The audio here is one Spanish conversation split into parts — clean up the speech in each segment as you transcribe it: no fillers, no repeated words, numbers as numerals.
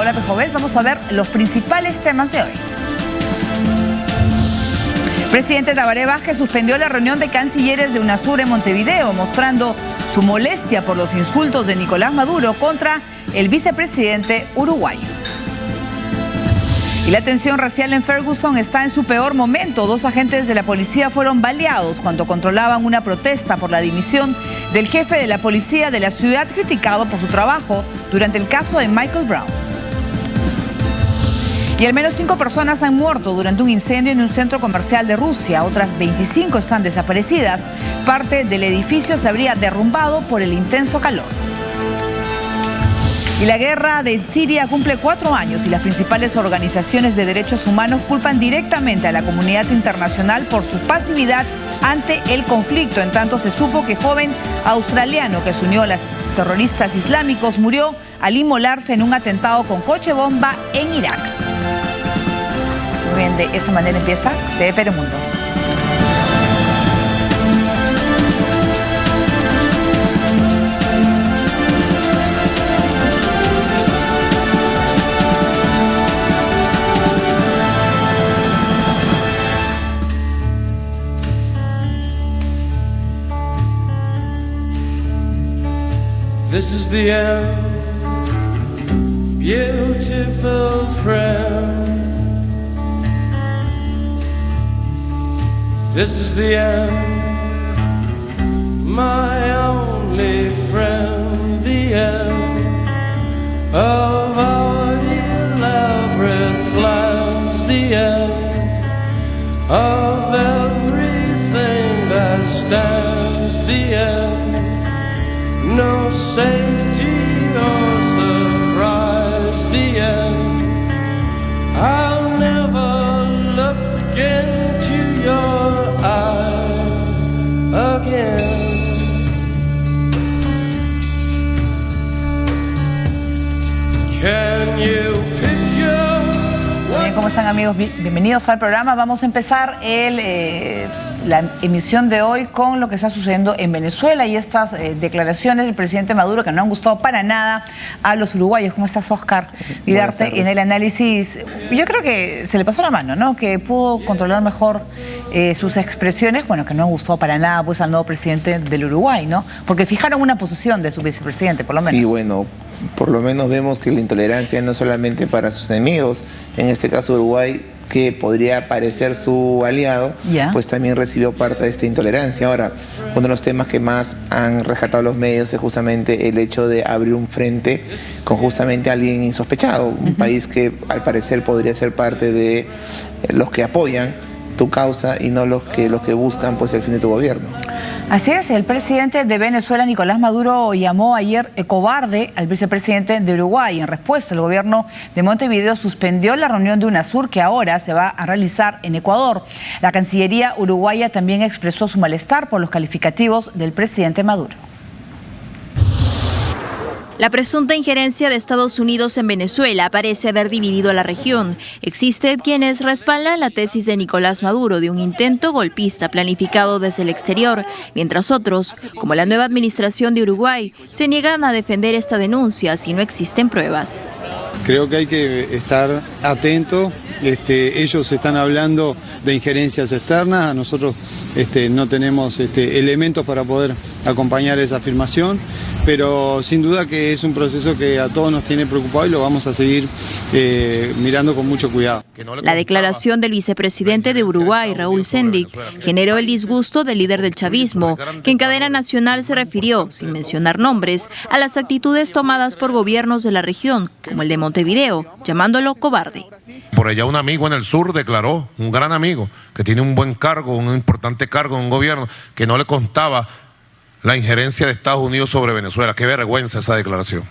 Paola Pejoves. Vamos a ver los principales temas de hoy. Presidente Tabaré Vázquez suspendió la reunión de cancilleres de UNASUR en Montevideo, mostrando su molestia por los insultos de Nicolás Maduro contra el vicepresidente uruguayo. Y la tensión racial en Ferguson está en su peor momento. 2 agentes de la policía fueron baleados cuando controlaban una protesta por la dimisión del jefe de la policía de la ciudad, criticado por su trabajo durante el caso de Michael Brown. Y al menos 5 personas han muerto durante un incendio en un centro comercial de Rusia. Otras 25 están desaparecidas. Parte del edificio se habría derrumbado por el intenso calor. Y la guerra de Siria cumple 4 años y las principales organizaciones de derechos humanos culpan directamente a la comunidad internacional por su pasividad ante el conflicto. En tanto, se supo que joven australiano que se unió a los terroristas islámicos murió al inmolarse en un atentado con coche bomba en Irak. Muy bien, de esa manera empieza TV Peremundo. This is the end, beautiful friend. This is the end, my only friend. The end of our elaborate plans. The end of everything that stands. The end, no safety or surprise. The end, I'll never look into your eyes again. Can you picture? Bien, ¿cómo están, amigos? Bienvenidos al programa. Vamos a empezar la emisión de hoy con lo que está sucediendo en Venezuela y estas declaraciones del presidente Maduro que no han gustado para nada a los uruguayos. ¿Cómo estás, Oscar Vidarte? En el análisis, yo creo que se le pasó la mano, ¿no? Que pudo controlar mejor sus expresiones, bueno, que no han gustado para nada pues al nuevo presidente del Uruguay, ¿no? Porque fijaron una posición de su vicepresidente, por lo menos. Sí, bueno, por lo menos vemos que la intolerancia no solamente para sus enemigos, en este caso Uruguay, que podría parecer su aliado, pues también recibió parte de esta intolerancia. Ahora, uno de los temas que más han rescatado los medios es justamente el hecho de abrir un frente con justamente alguien insospechado, un país que al parecer podría ser parte de los que apoyan tu causa y no los que buscan pues el fin de tu gobierno. Así es, el presidente de Venezuela, Nicolás Maduro, llamó ayer cobarde al vicepresidente de Uruguay. En respuesta, el gobierno de Montevideo suspendió la reunión de UNASUR que ahora se va a realizar en Ecuador. La Cancillería uruguaya también expresó su malestar por los calificativos del presidente Maduro. La presunta injerencia de Estados Unidos en Venezuela parece haber dividido a la región. Existen quienes respaldan la tesis de Nicolás Maduro de un intento golpista planificado desde el exterior, mientras otros, como la nueva administración de Uruguay, se niegan a defender esta denuncia si no existen pruebas. Creo que hay que estar atentos. Ellos están hablando de injerencias externas, nosotros no tenemos elementos para poder acompañar esa afirmación, pero sin duda que es un proceso que a todos nos tiene preocupados y lo vamos a seguir mirando con mucho cuidado. La declaración del vicepresidente de Uruguay, Raúl Sendic, generó el disgusto del líder del chavismo, que en cadena nacional se refirió, sin mencionar nombres, a las actitudes tomadas por gobiernos de la región, como el de Montevideo, llamándolo cobarde. Por allá un amigo en el sur declaró, un gran amigo, que tiene un buen cargo, un importante cargo en un gobierno, que no le constaba la injerencia de Estados Unidos sobre Venezuela. Qué vergüenza esa declaración.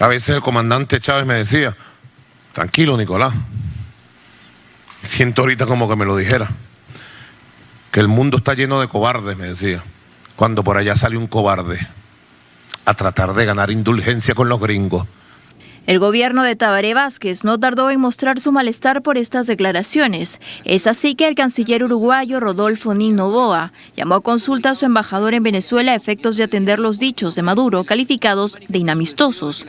A veces el comandante Chávez me decía, tranquilo, Nicolás, siento ahorita como que me lo dijera, que el mundo está lleno de cobardes, me decía, cuando por allá sale un cobarde a tratar de ganar indulgencia con los gringos. El gobierno de Tabaré Vázquez no tardó en mostrar su malestar por estas declaraciones. Es así que el canciller uruguayo Rodolfo Nin Noboa llamó a consulta a su embajador en Venezuela a efectos de atender los dichos de Maduro calificados de inamistosos.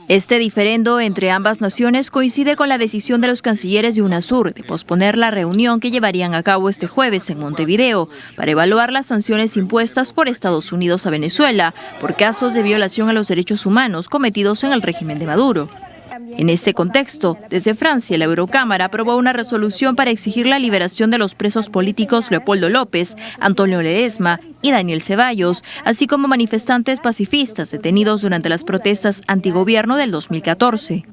Este diferendo entre ambas naciones coincide con la decisión de los cancilleres de UNASUR de posponer la reunión que llevarían a cabo este jueves en Montevideo para evaluar las sanciones impuestas por Estados Unidos a Venezuela por casos de violación a los derechos humanos cometidos en el régimen de Maduro. En este contexto, desde Francia, la Eurocámara aprobó una resolución para exigir la liberación de los presos políticos Leopoldo López, Antonio Ledesma y Daniel Ceballos, así como manifestantes pacifistas detenidos durante las protestas antigobierno del 2014.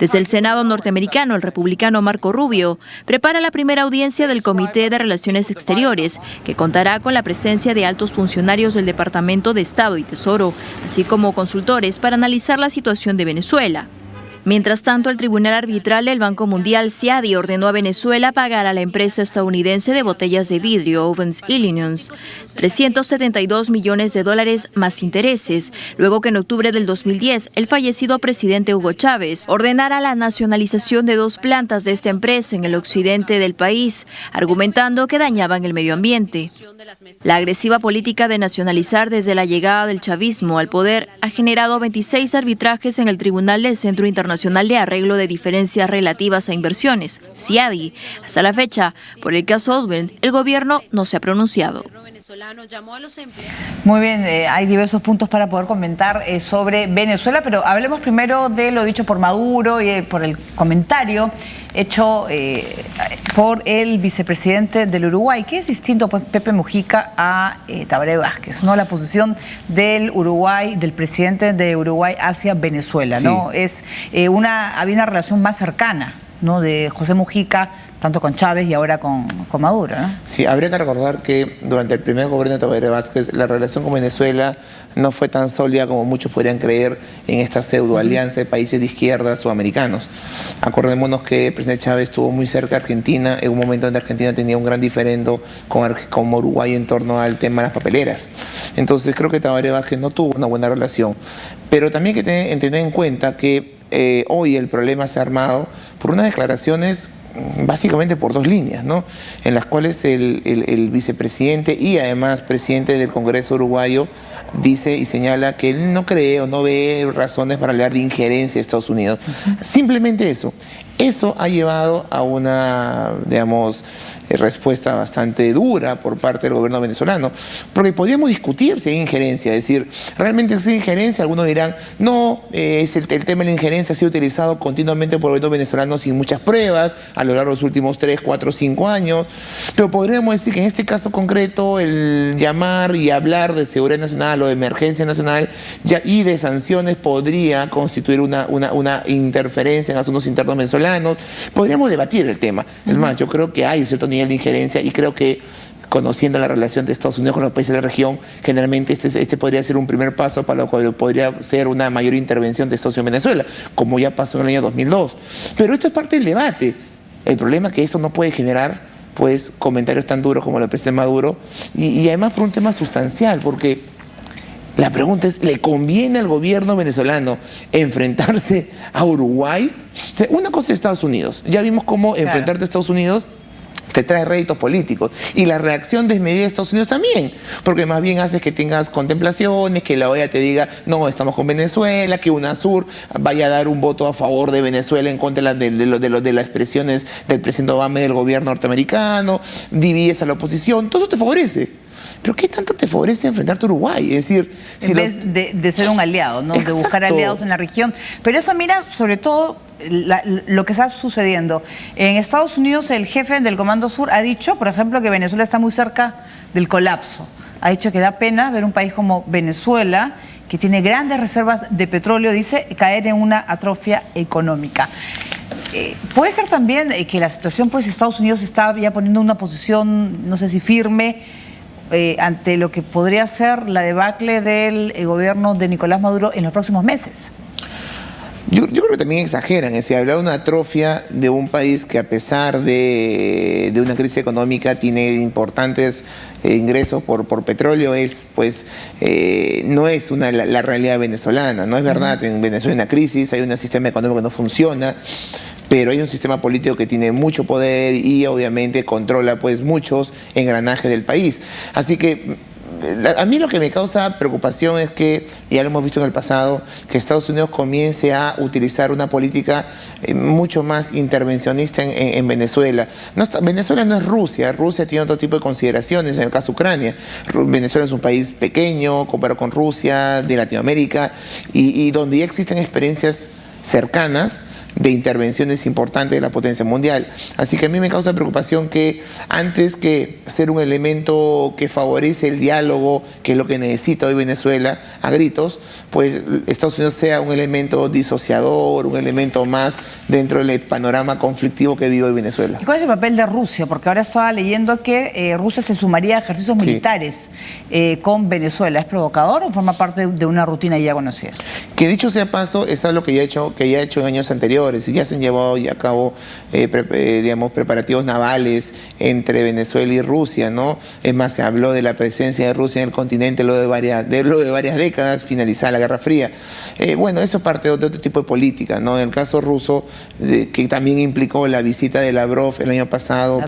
Desde el Senado norteamericano, el republicano Marco Rubio prepara la primera audiencia del Comité de Relaciones Exteriores, que contará con la presencia de altos funcionarios del Departamento de Estado y Tesoro, así como consultores para analizar la situación de Venezuela. Mientras tanto, el Tribunal Arbitral del Banco Mundial, CIADI, ordenó a Venezuela pagar a la empresa estadounidense de botellas de vidrio, Owens Illinois, $372 millones más intereses, luego que en octubre del 2010 el fallecido presidente Hugo Chávez ordenara la nacionalización de 2 plantas de esta empresa en el occidente del país, argumentando que dañaban el medio ambiente. La agresiva política de nacionalizar desde la llegada del chavismo al poder ha generado 26 arbitrajes en el Tribunal del Centro Internacional de Arreglo de Diferencias Relativas a Inversiones, CIADI. Hasta la fecha, por el caso Odebrecht, el gobierno no se ha pronunciado. Muy bien, hay diversos puntos para poder comentar sobre Venezuela, pero hablemos primero de lo dicho por Maduro y por el comentario hecho por el vicepresidente del Uruguay, que es distinto, pues, Pepe Mujica a Tabaré Vázquez, ¿no? La posición del Uruguay, del presidente de Uruguay hacia Venezuela, ¿no? Sí. Había una relación más cercana, ¿no?, de José Mujica, tanto con Chávez y ahora con Maduro, ¿no? Sí, habría que recordar que durante el primer gobierno de Tabaré Vázquez la relación con Venezuela no fue tan sólida como muchos podrían creer en esta pseudoalianza de países de izquierda sudamericanos. Acordémonos que el presidente Chávez estuvo muy cerca de Argentina en un momento donde Argentina tenía un gran diferendo con Uruguay en torno al tema de las papeleras. Entonces creo que Tabaré Vázquez no tuvo una buena relación, pero también hay que tener en cuenta que hoy el problema se ha armado por unas declaraciones básicamente por 2 líneas, ¿no?, en las cuales el vicepresidente y además presidente del Congreso uruguayo dice y señala que él no cree o no ve razones para hablar de injerencia de Estados Unidos. Simplemente eso. Eso ha llevado a una, digamos, respuesta bastante dura por parte del gobierno venezolano, porque podríamos discutir si hay injerencia, es decir, realmente si hay injerencia, algunos dirán, no, el tema de la injerencia ha sido utilizado continuamente por el gobierno venezolano sin muchas pruebas a lo largo de los últimos 3, 4, 5 años, pero podríamos decir que en este caso concreto el llamar y hablar de seguridad nacional o de emergencia nacional y de sanciones podría constituir una interferencia en asuntos internos venezolanos. Podríamos debatir el tema. Es más, yo creo que hay cierto nivel de injerencia y creo que, conociendo la relación de Estados Unidos con los países de la región, generalmente este podría ser un primer paso para lo cual podría ser una mayor intervención de Estados Unidos en Venezuela, como ya pasó en el año 2002. Pero esto es parte del debate. El problema es que eso no puede generar, pues, comentarios tan duros como el presidente Maduro y además por un tema sustancial, porque la pregunta es, ¿le conviene al gobierno venezolano enfrentarse a Uruguay? O sea, una cosa es Estados Unidos. Ya vimos cómo enfrentarte a Estados Unidos te trae réditos políticos. Y la reacción desmedida de Estados Unidos también. Porque más bien haces que tengas contemplaciones, que la OEA te diga, no, estamos con Venezuela, que UNASUR vaya a dar un voto a favor de Venezuela en contra de las expresiones del presidente Obama y del gobierno norteamericano, divides a la oposición, todo eso te favorece. Pero ¿qué tanto te favorece enfrentarte a Uruguay? Es decir, si en vez de ser un aliado, ¿no? Exacto. De buscar aliados en la región. Pero eso mira, sobre todo, lo que está sucediendo. En Estados Unidos, el jefe del Comando Sur ha dicho, por ejemplo, que Venezuela está muy cerca del colapso. Ha dicho que da pena ver un país como Venezuela, que tiene grandes reservas de petróleo, dice, caer en una atrofia económica. Puede ser también que la situación, pues, Estados Unidos está ya poniendo una posición, no sé si firme, ante lo que podría ser la debacle del gobierno de Nicolás Maduro en los próximos meses. Yo creo que también exageran, es decir, hablar de una atrofia de un país que a pesar de una crisis económica tiene importantes ingresos por petróleo, no es la realidad venezolana, no es verdad. En Venezuela hay una crisis, hay un sistema económico que no funciona, pero hay un sistema político que tiene mucho poder y obviamente controla muchos engranajes del país. Así que a mí lo que me causa preocupación es que, ya lo hemos visto en el pasado, que Estados Unidos comience a utilizar una política mucho más intervencionista en Venezuela. Venezuela no es Rusia, Rusia tiene otro tipo de consideraciones, en el caso de Ucrania. Venezuela es un país pequeño comparado con Rusia, de Latinoamérica, y donde ya existen experiencias cercanas de intervenciones importantes de la potencia mundial. Así que a mí me causa preocupación que antes que ser un elemento que favorece el diálogo, que es lo que necesita hoy Venezuela a gritos, Estados Unidos sea un elemento disociador, un elemento más dentro del panorama conflictivo que vive hoy Venezuela. ¿Y cuál es el papel de Rusia? Porque ahora estaba leyendo que Rusia se sumaría a ejercicios militares con Venezuela. ¿Es provocador o forma parte de una rutina ya conocida? Que dicho sea paso, es algo que ya ha hecho en años anteriores. Ya se han llevado a cabo preparativos navales entre Venezuela y Rusia, ¿no? Es más, se habló de la presencia de Rusia en el continente luego de varias décadas, finalizada la Guerra Fría. Bueno, eso es parte de otro tipo de política, ¿no? En el caso ruso, que también implicó la visita de Lavrov el año pasado,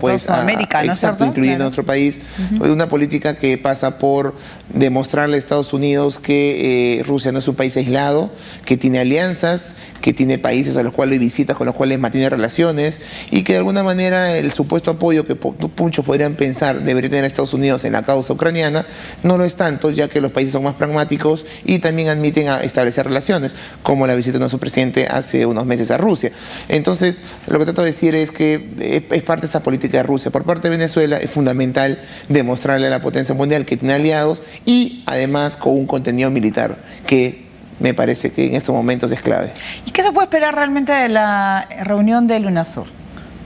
incluyendo nuestro país, una política que pasa por demostrarle a Estados Unidos que Rusia no es un país aislado, que tiene alianzas, que tiene países a los cuales visita, con los cuales mantiene relaciones, y que de alguna manera el supuesto apoyo que muchos podrían pensar debería tener Estados Unidos en la causa ucraniana no lo es tanto, ya que los países son más pragmáticos y también admiten a establecer relaciones, como la visita de nuestro presidente hace unos meses a Rusia. Entonces, lo que trato de decir es que es parte de esta política de Rusia. Por parte de Venezuela es fundamental demostrarle a la potencia mundial que tiene aliados y además con un contenido militar que me parece que en estos momentos es clave. ¿Y qué se puede esperar realmente de la reunión del UNASUR?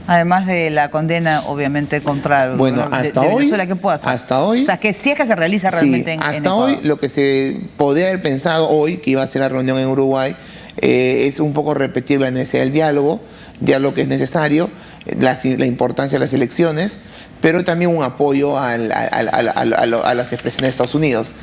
Además de la condena, obviamente, contra el Venezuela, ¿qué puede hacer? Hasta hoy... O sea, que sí es que se realiza realmente en Ecuador. Hoy, lo que se podría haber pensado hoy, que iba a ser la reunión en Uruguay, es un poco repetir la necesidad del diálogo que es necesario, la importancia de las elecciones, pero también un apoyo a las expresiones de Estados Unidos.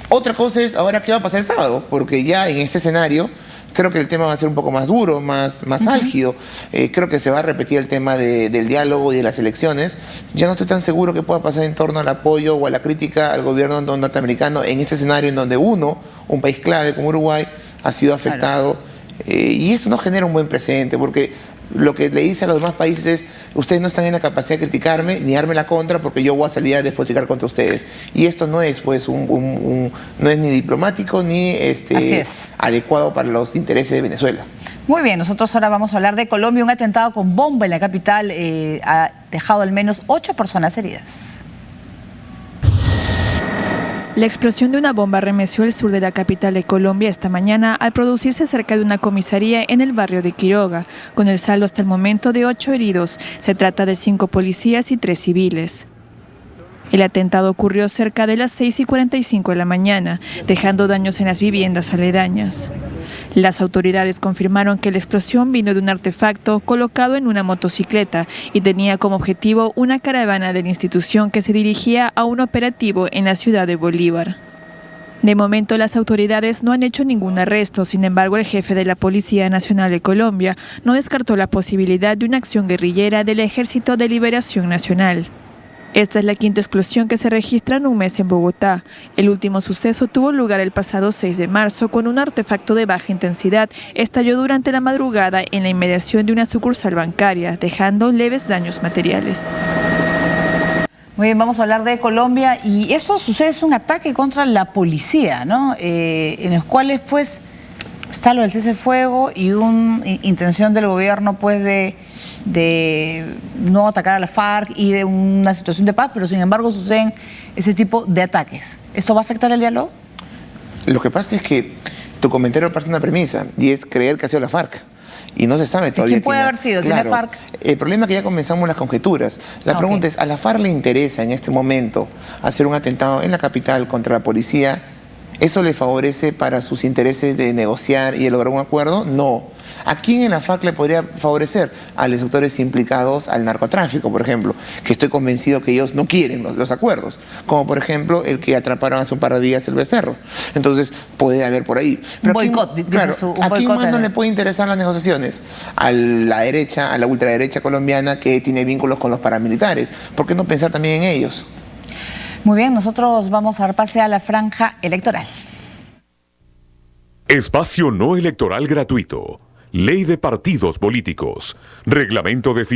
Otra cosa es ahora qué va a pasar el sábado, porque ya en este escenario creo que el tema va a ser un poco más duro, más álgido. Creo que se va a repetir el tema del diálogo y de las elecciones. Ya no estoy tan seguro que pueda pasar en torno al apoyo o a la crítica al gobierno norteamericano en este escenario en donde un país clave como Uruguay ha sido afectado. Y eso no genera un buen precedente, porque lo que le dice a los demás países es: ustedes no están en la capacidad de criticarme ni darme la contra, porque yo voy a salir a despotricar contra ustedes. Y esto no es no es ni diplomático ni adecuado para los intereses de Venezuela. Muy bien, nosotros ahora vamos a hablar de Colombia. Un atentado con bomba en la capital ha dejado al menos 8 personas heridas. La explosión de una bomba arremeció al sur de la capital de Colombia esta mañana al producirse cerca de una comisaría en el barrio de Quiroga, con el saldo hasta el momento de 8 heridos. Se trata de 5 policías y 3 civiles. El atentado ocurrió cerca de las 6:45 de la mañana, dejando daños en las viviendas aledañas. Las autoridades confirmaron que la explosión vino de un artefacto colocado en una motocicleta y tenía como objetivo una caravana de la institución que se dirigía a un operativo en la ciudad de Bolívar. De momento, las autoridades no han hecho ningún arresto. Sin embargo, el jefe de la Policía Nacional de Colombia no descartó la posibilidad de una acción guerrillera del Ejército de Liberación Nacional. Esta es la quinta explosión que se registra en un mes en Bogotá. El último suceso tuvo lugar el pasado 6 de marzo con un artefacto de baja intensidad. Estalló durante la madrugada en la inmediación de una sucursal bancaria, dejando leves daños materiales. Muy bien, vamos a hablar de Colombia y esto sucede, es un ataque contra la policía, ¿no? En los cuales pues está lo del cese del fuego y una intención del gobierno pues de no atacar a la FARC y de una situación de paz, pero sin embargo suceden ese tipo de ataques. ¿Esto va a afectar el diálogo? Lo que pasa es que tu comentario parte de una premisa y es creer que ha sido la FARC. Y no se sabe todavía. ¿Quién puede haber sido? Claro, ¿Si la FARC? El problema es que ya comenzamos las conjeturas. La pregunta es, ¿a la FARC le interesa en este momento hacer un atentado en la capital contra la policía? ¿Eso le favorece para sus intereses de negociar y de lograr un acuerdo? No. ¿A quién en la FARC le podría favorecer? A los sectores implicados al narcotráfico, por ejemplo, que estoy convencido que ellos no quieren los acuerdos, como por ejemplo el que atraparon hace un par de días el Becerro. Entonces puede haber por ahí. Pero un boicot, claro, ¿a quién más no le puede interesar las negociaciones? A la derecha, a la ultraderecha colombiana que tiene vínculos con los paramilitares. ¿Por qué no pensar también en ellos? Muy bien, nosotros vamos a dar pase a la franja electoral. Espacio no electoral gratuito. Ley de partidos políticos. Reglamento de